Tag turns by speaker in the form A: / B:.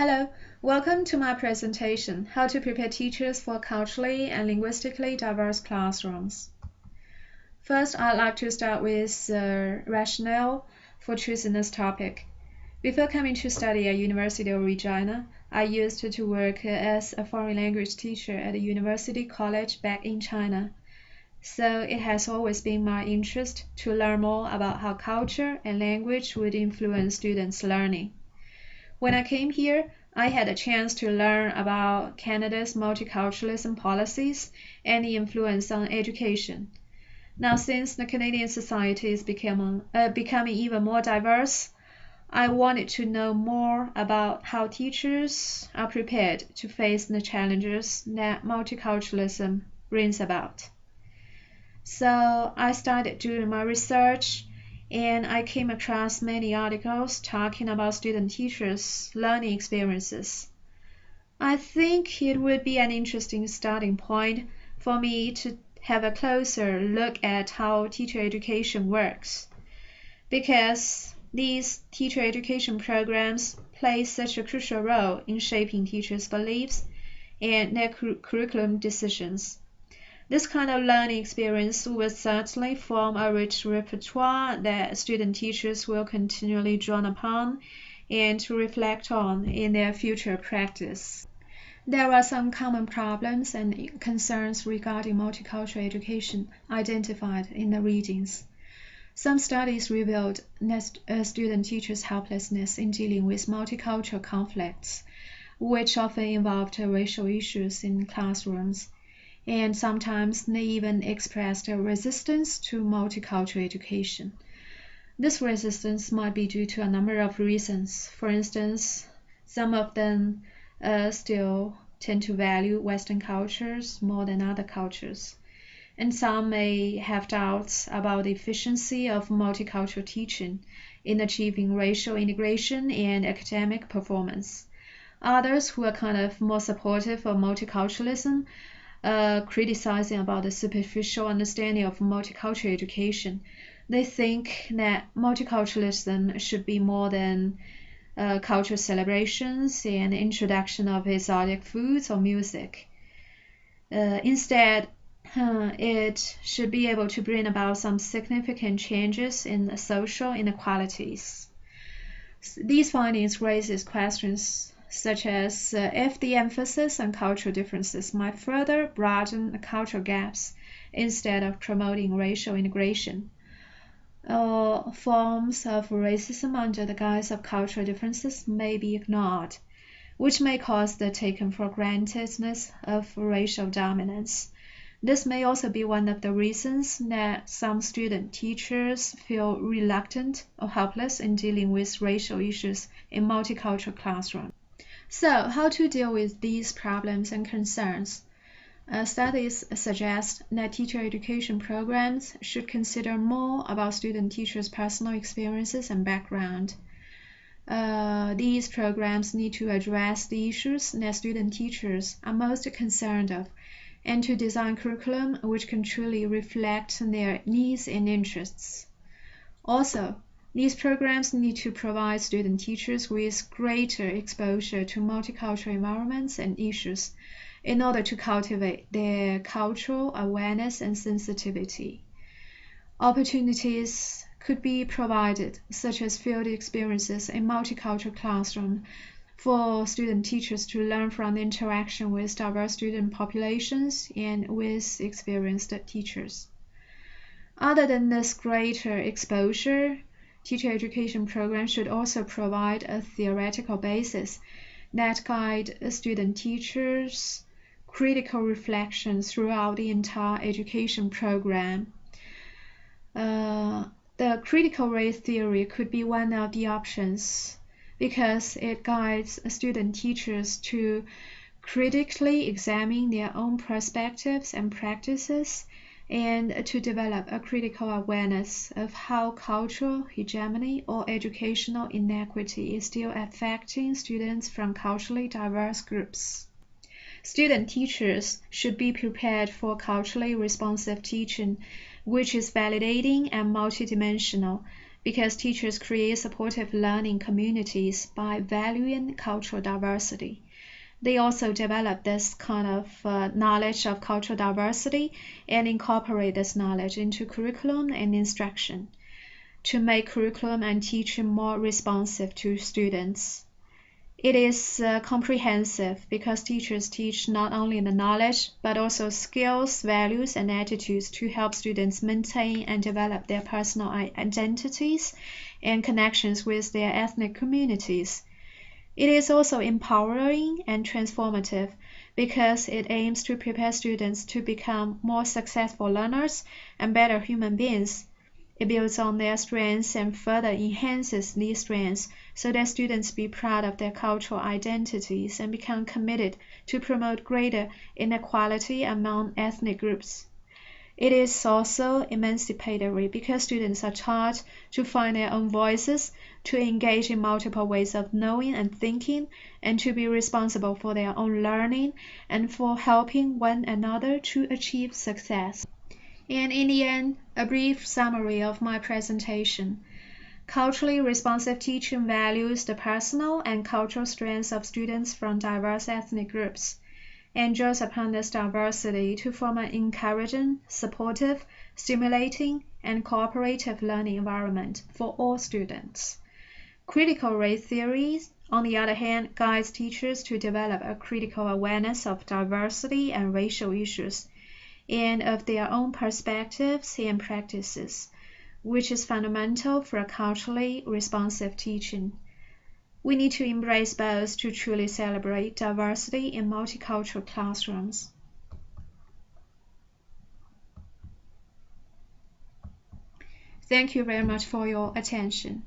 A: Hello, welcome to my presentation, How to Prepare Teachers for Culturally and Linguistically Diverse Classrooms. First, I'd like to start with the rationale for choosing this topic. Before coming to study at University of Regina, I used to work as a foreign language teacher at a university college back in China. So it has always been my interest to learn more about how culture and language would influence students' learning. When I came here, I had a chance to learn about Canada's multiculturalism policies and the influence on education. Now, since the Canadian society is becoming even more diverse, I wanted to know more about how teachers are prepared to face the challenges that multiculturalism brings about. So I started doing my research, and I came across many articles talking about student teachers' learning experiences. I think it would be an interesting starting point for me to have a closer look at how teacher education works, because these teacher education programs play such a crucial role in shaping teachers' beliefs and their curriculum decisions. This kind of learning experience will certainly form a rich repertoire that student teachers will continually draw upon and to reflect on in their future practice. There are some common problems and concerns regarding multicultural education identified in the readings. Some studies revealed student teachers' helplessness in dealing with multicultural conflicts, which often involved racial issues in classrooms, and sometimes they even expressed a resistance to multicultural education. This resistance might be due to a number of reasons. For instance, some of them still tend to value Western cultures more than other cultures, and some may have doubts about the efficiency of multicultural teaching in achieving racial integration and academic performance. Others, who are kind of more supportive of multiculturalism, criticizing about the superficial understanding of multicultural education. They think that multiculturalism should be more than cultural celebrations and introduction of exotic foods or music. Instead, it should be able to bring about some significant changes in social inequalities. These findings raises questions such as if the emphasis on cultural differences might further broaden the cultural gaps instead of promoting racial integration. Forms of racism under the guise of cultural differences may be ignored, which may cause the taken for grantedness of racial dominance. This may also be one of the reasons that some student teachers feel reluctant or helpless in dealing with racial issues in multicultural classrooms. So, how to deal with these problems and concerns? Studies suggest that teacher education programs should consider more about student teachers' personal experiences and background. These programs need to address the issues that student teachers are most concerned of, and to design curriculum which can truly reflect their needs and interests. Also, these programs need to provide student teachers with greater exposure to multicultural environments and issues in order to cultivate their cultural awareness and sensitivity. Opportunities could be provided, such as field experiences in multicultural classrooms, for student teachers to learn from the interaction with diverse student populations and with experienced teachers. Other than this greater exposure, teacher education programs should also provide a theoretical basis that guide student teachers' critical reflection throughout the entire education program. The critical race theory could be one of the options because it guides student teachers to critically examine their own perspectives and practices and to develop a critical awareness of how cultural hegemony or educational inequity is still affecting students from culturally diverse groups. Student teachers should be prepared for culturally responsive teaching, which is validating and multidimensional, because teachers create supportive learning communities by valuing cultural diversity. They also develop this kind of knowledge of cultural diversity and incorporate this knowledge into curriculum and instruction to make curriculum and teaching more responsive to students. It is comprehensive because teachers teach not only the knowledge, but also skills, values, and attitudes to help students maintain and develop their personal identities and connections with their ethnic communities. It is also empowering and transformative because it aims to prepare students to become more successful learners and better human beings. It builds on their strengths and further enhances these strengths so that students be proud of their cultural identities and become committed to promote greater inequality among ethnic groups. It is also emancipatory because students are taught to find their own voices, to engage in multiple ways of knowing and thinking, and to be responsible for their own learning and for helping one another to achieve success. And in the end, a brief summary of my presentation. Culturally responsive teaching values the personal and cultural strengths of students from diverse ethnic groups and draws upon this diversity to form an encouraging, supportive, stimulating, and cooperative learning environment for all students. Critical race theory, on the other hand, guides teachers to develop a critical awareness of diversity and racial issues and of their own perspectives and practices, which is fundamental for culturally responsive teaching. We need to embrace both to truly celebrate diversity in multicultural classrooms. Thank you very much for your attention.